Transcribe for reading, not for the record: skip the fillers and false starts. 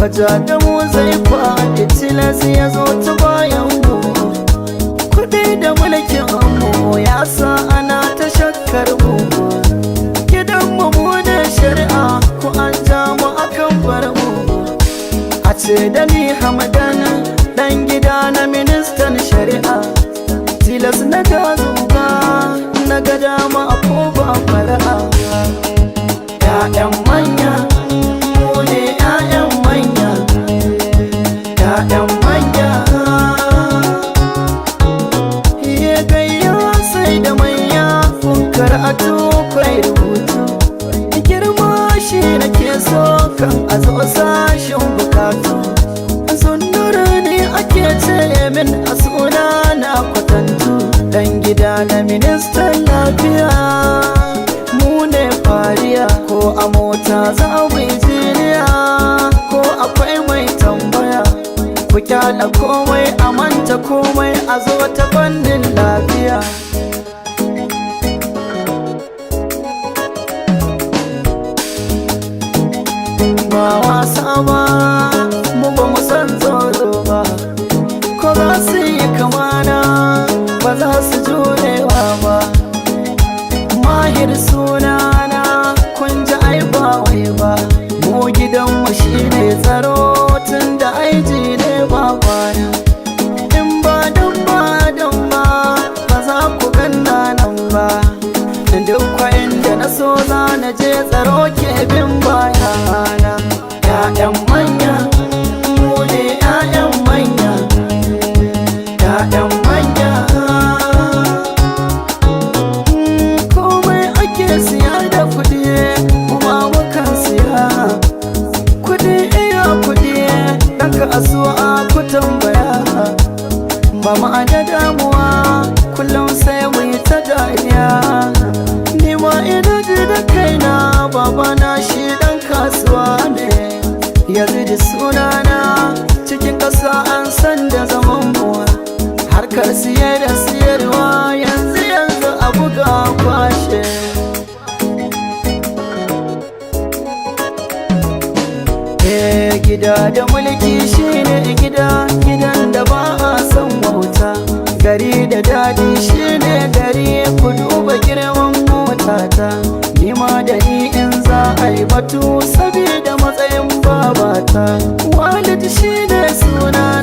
faja da mu zai faɗi tilas ya zo ta bayan mu. Kuɗi da mulkin mu ya sa ana ta shakkar mu. Gidan mu da shari'a ko an ja mu akan bar mu. A ce da ni Hamadan dan gida na ministan shari'a, tilas na ga zuga na ga dama a ko ba fara'a. Ya'yan manya mu ne ya'yan manya, ya'yan manya. Ya gayya sai da manya kun karatu kwai rubutu. Girma shi nake so kan a zo sashin bukatu. Sunnura ne ake ce min a suna na kwatantu. Dan gida na ministan lafiya mu ne fariya, ko a mota za mu yi jiniya ko akwai mai tambaya. Ku kyala komai a manta komai a zo ta fannin lafiya. Ba wasa ba mu ba mu san tsoro ba, ko za su yi kamana ba za su jurewa ba. Mahir sunana kun ji ai ba wai ba, mu gidanmu shi ne tsaro tun da aiji ne ba kwana. In ba don ba ba za ku ganna nan ba. Duk kwayin da na so za na je tsaro ke bin bayana. Ya'yan manya mu ne ya'yan manya, ya'yan manya. Komai ake siya da kuɗi kuma mukan siya. Kuɗi iya kuɗi ɗan kasuwa ku tambaya. Ba mu da damuwa kullum sai mu yi ta dariya. Ni ma ina ji da kaina babana shi ɗan kasuwa ne. Yanzu da sunana cikin ƙasa an san da zaman mu. Harkar siye da siyarwa yanzu a buga kwashe. Gida da mulki shine gidan da ba a son wauta. Gari da daɗi shine gari, ku duba girman motata. Nima da ni in za a yi batu sabida matsayin babata. Walid shine suna